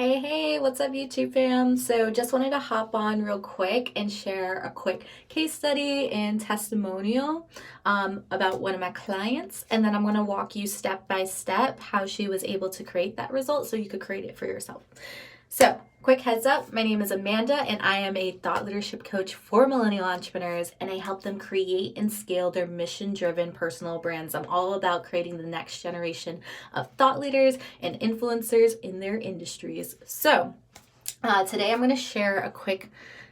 Hey, what's up, YouTube fam? So, just wanted to hop on real quick and share a quick case study and testimonial about one of my clients. And then I'm going to walk you step by step how she was able to create that result so you could create it for yourself. So, quick heads up, my name is Amanda, and I am a thought leadership coach for millennial entrepreneurs, and I help them create and scale their mission driven personal brands. I'm all about creating the next generation of thought leaders and influencers in their industries. So, today I'm going to share a quick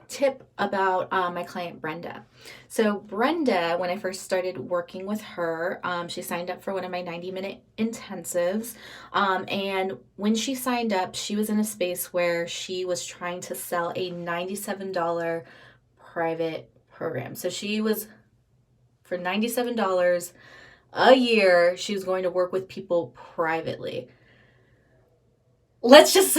tip about my client Brenda. So Brenda, when I first started working with her, she signed up for one of my 90-minute intensives. And when she signed up, she was in a space where she was trying to sell a $97 private program. So she was, for $97 a year, she was going to work with people privately. Let's just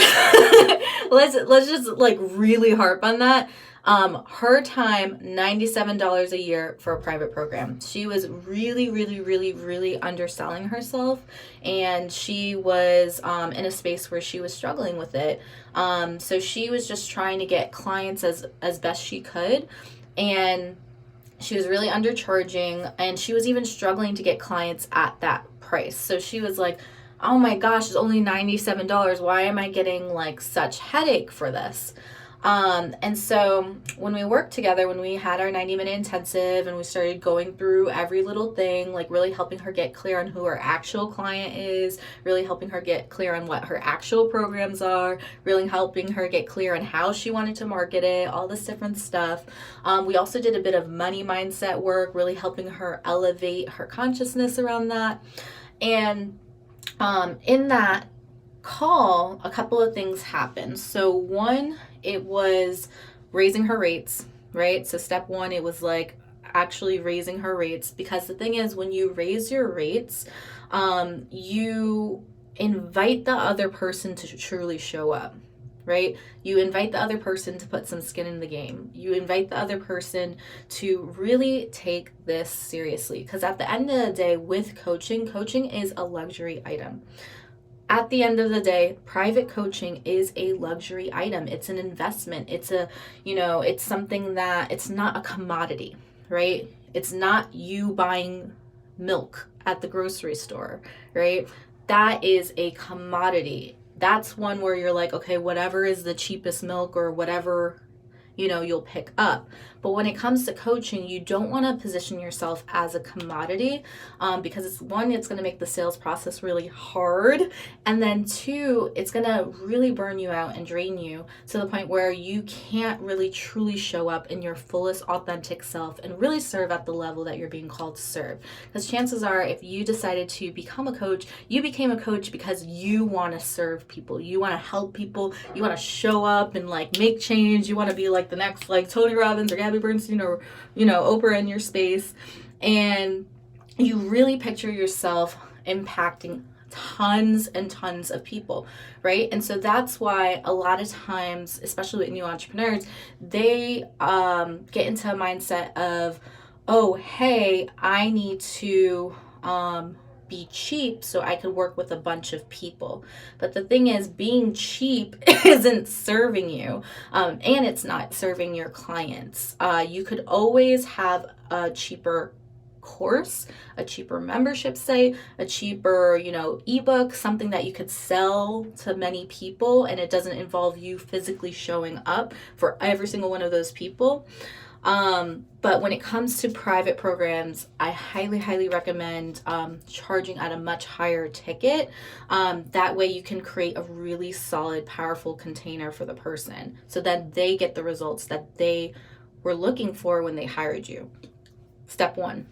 let's just like really harp on that. Her time, $97 a year for a private program. She was really underselling herself, and she was in a space where she was struggling with it. So she was just trying to get clients as best she could, and she was really undercharging, and she was even struggling to get clients at that price. So she was like, oh my gosh, it's only $97. Why am I getting like such headache for this? And so when we worked together, when we had our 90-minute intensive and we started going through every little thing, like really helping her get clear on who her actual client is, really helping her get clear on what her actual programs are, really helping her get clear on how she wanted to market it, all this different stuff. We also did a bit of money mindset work, really helping her elevate her consciousness around that. And in that call, a couple of things happened. So one, it was raising her rates, right? So step one, it was like actually raising her rates, because the thing is, when you raise your rates, you invite the other person to truly show up, right? You invite the other person to put some skin in the game. You invite the other person to really take this seriously, because at the end of the day, with coaching is a luxury item. At the end of the day, private coaching is a luxury item. It's an investment. It's it's something that, it's not a commodity, right? It's not you buying milk at the grocery store, right? That is a commodity. That's one where you're like, okay, whatever is the cheapest milk or whatever, you'll pick up. But when it comes to coaching, you don't want to position yourself as a commodity, because it's going to make the sales process really hard. And then two, it's going to really burn you out and drain you to the point where you can't really truly show up in your fullest authentic self and really serve at the level that you're being called to serve. Because chances are, if you decided to become a coach, you became a coach because you want to serve people. You want to help people. You want to show up and like make change. You want to be like the next like Tony Robbins or Gabby Bernstein or Oprah in your space, and you really picture yourself impacting tons and tons of people, right? And so that's why a lot of times, especially with new entrepreneurs, they get into a mindset of, oh, hey, I need to be cheap so I could work with a bunch of people. But the thing is, being cheap isn't serving you, and it's not serving your clients. You could always have a cheaper course, a cheaper membership site, a cheaper, ebook, something that you could sell to many people, and it doesn't involve you physically showing up for every single one of those people. But when it comes to private programs, I highly recommend charging at a much higher ticket. That way you can create a really solid, powerful container for the person so that they get the results that they were looking for when they hired you. Step one.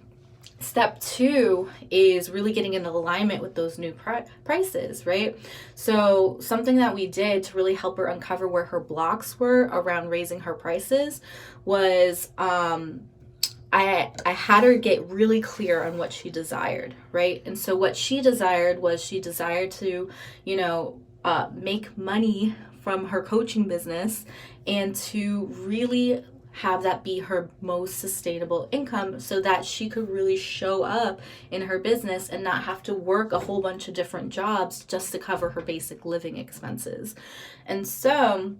Step two is really getting in alignment with those new prices, right? So something that we did to really help her uncover where her blocks were around raising her prices was I had her get really clear on what she desired, right? And so what she desired was, she desired to, make money from her coaching business and to really have that be her most sustainable income so that she could really show up in her business and not have to work a whole bunch of different jobs just to cover her basic living expenses. And so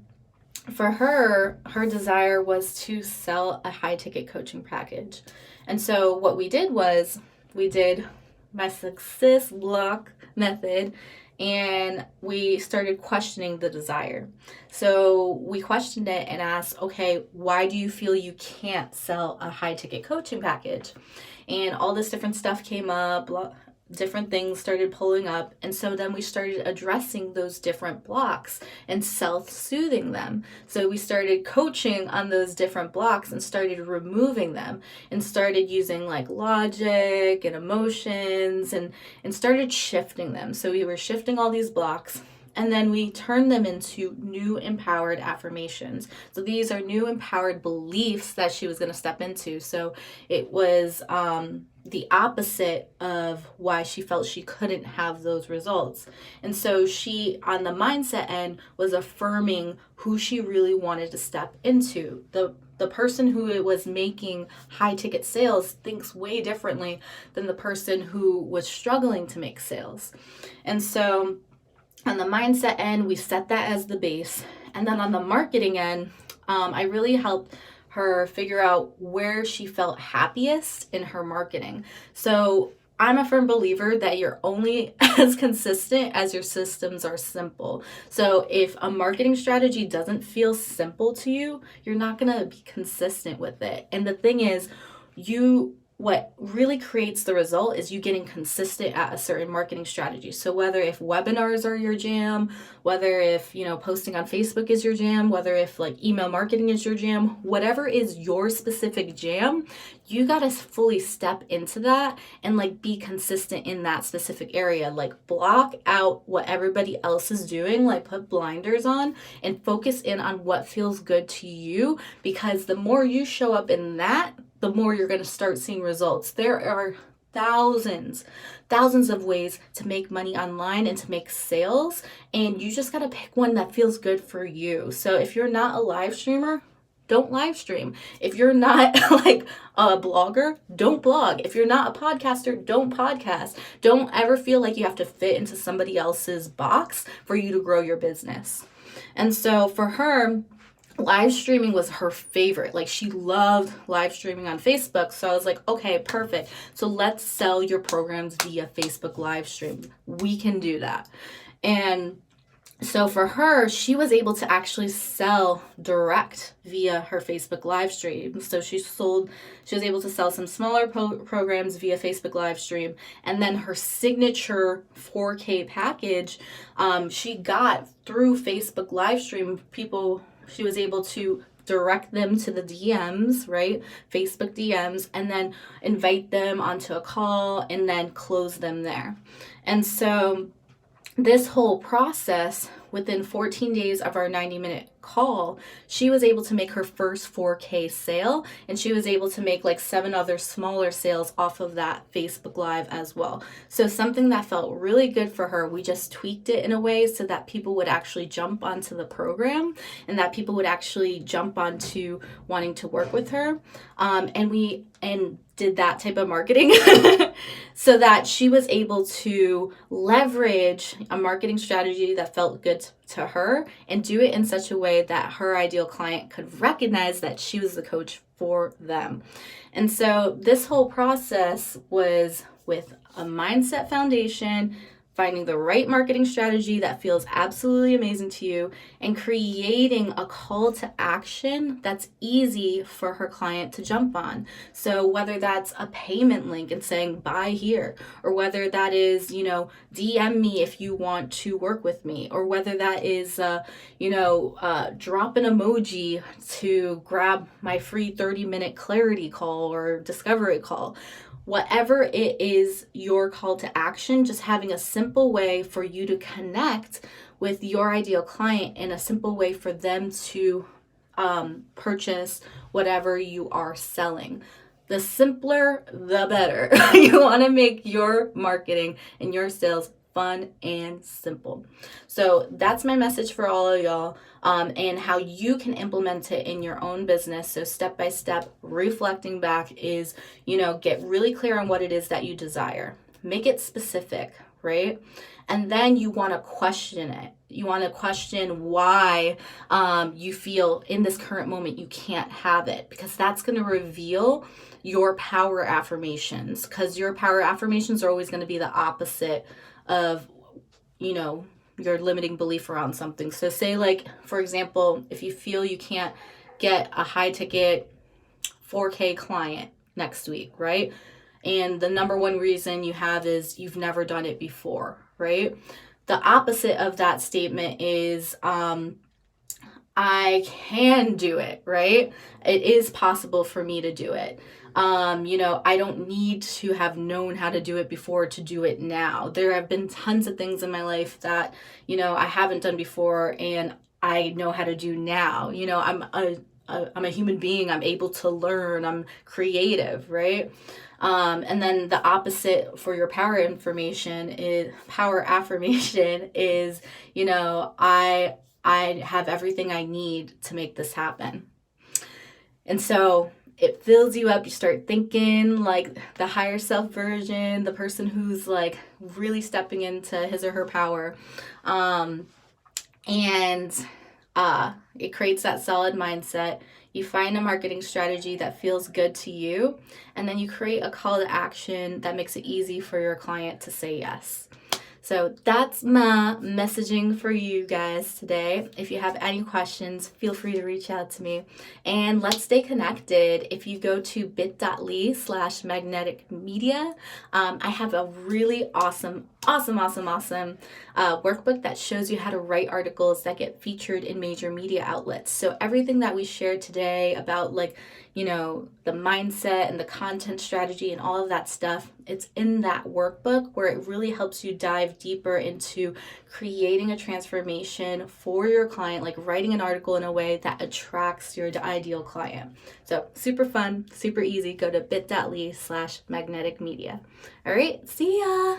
for her, her desire was to sell a high ticket coaching package. And so what we did was we did my success block method, and we started questioning the desire. So we questioned it and asked, okay, why do you feel you can't sell a high ticket coaching package? And all this different stuff came up, different things started pulling up. And so then we started addressing those different blocks and self-soothing them. So we started coaching on those different blocks and started removing them and started using like logic and emotions and started shifting them. So we were shifting all these blocks. And then we turned them into new empowered affirmations. So these are new empowered beliefs that she was going to step into. So it was the opposite of why she felt she couldn't have those results. And so she, on the mindset end, was affirming who she really wanted to step into. The person who was making high ticket sales thinks way differently than the person who was struggling to make sales. And so on the mindset end, we set that as the base. And then on the marketing end, I really helped her figure out where she felt happiest in her marketing. So I'm a firm believer that you're only as consistent as your systems are simple. So if a marketing strategy doesn't feel simple to you, you're not going to be consistent with it. And the thing is, what really creates the result is you getting consistent at a certain marketing strategy. So whether if webinars are your jam, whether if, posting on Facebook is your jam, whether if like email marketing is your jam, whatever is your specific jam, you got to fully step into that and like be consistent in that specific area. Like block out what everybody else is doing, like put blinders on and focus in on what feels good to you, because the more you show up in that, the more you're going to start seeing results. There are thousands of ways to make money online and to make sales, and you just got to pick one that feels good for you. So if you're not a live streamer, don't live stream. If you're not like a blogger, don't blog. If you're not a podcaster, don't podcast. Don't ever feel like you have to fit into somebody else's box for you to grow your business. And so for her, live streaming was her favorite. Like she loved live streaming on Facebook. So I was like, okay, perfect. So let's sell your programs via Facebook live stream. We can do that. And so for her, she was able to actually sell direct via her Facebook live stream. So she was able to sell some smaller programs via Facebook live stream. And then her signature 4K package, she got through Facebook live stream. She was able to direct them to the DMs, right? Facebook DMs, and then invite them onto a call and then close them there. And so this whole process, within 14 days of our 90-minute call, she was able to make her first 4K sale, and she was able to make like 7 other smaller sales off of that Facebook Live as well. So something that felt really good for her, we just tweaked it in a way so that people would actually jump onto the program and that people would actually jump onto wanting to work with her. And did that type of marketing so that she was able to leverage a marketing strategy that felt good to her and do it in such a way that her ideal client could recognize that she was the coach for them. And so this whole process was with a mindset foundation, finding the right marketing strategy that feels absolutely amazing to you, and creating a call to action that's easy for her client to jump on. So whether that's a payment link and saying buy here, or whether that is, DM me if you want to work with me, or whether that is, drop an emoji to grab my free 30-minute clarity call or discovery call. Whatever it is, your call to action, just having a simple way for you to connect with your ideal client and a simple way for them to purchase whatever you are selling. The simpler, the better. You want to make your marketing and your sales fun and simple. So that's my message for all of y'all, and how you can implement it in your own business. So step by step, reflecting back is, get really clear on what it is that you desire. Make it specific, right? And then you want to question it. You want to question why you feel in this current moment you can't have it, because that's going to reveal your power affirmations, because your power affirmations are always going to be the opposite of, your limiting belief around something. So say, like, for example, if you feel you can't get a high ticket 4K client next week, right? And the number one reason you have is you've never done it before, right? The opposite of that statement is, I can do it, right? It is possible for me to do it. I don't need to have known how to do it before to do it now. There have been tons of things in my life that, I haven't done before and I know how to do now. I'm a human being. I'm able to learn. I'm creative, right? And then the opposite for your power affirmation is, I have everything I need to make this happen. And so it fills you up. You start thinking like the higher self version, the person who's like really stepping into his or her power. And it creates that solid mindset. You find a marketing strategy that feels good to you, and then you create a call to action that makes it easy for your client to say yes. So that's my messaging for you guys today. If you have any questions, feel free to reach out to me. And let's stay connected. If you go to bit.ly/magnetic media, I have a really awesome workbook that shows you how to write articles that get featured in major media outlets. So everything that we shared today about the mindset and the content strategy and all of that stuff, it's in that workbook where it really helps you dive deeper into creating a transformation for your client, like writing an article in a way that attracts your ideal client. So super fun, super easy. Go to bit.ly/magnetic media. All right, see ya.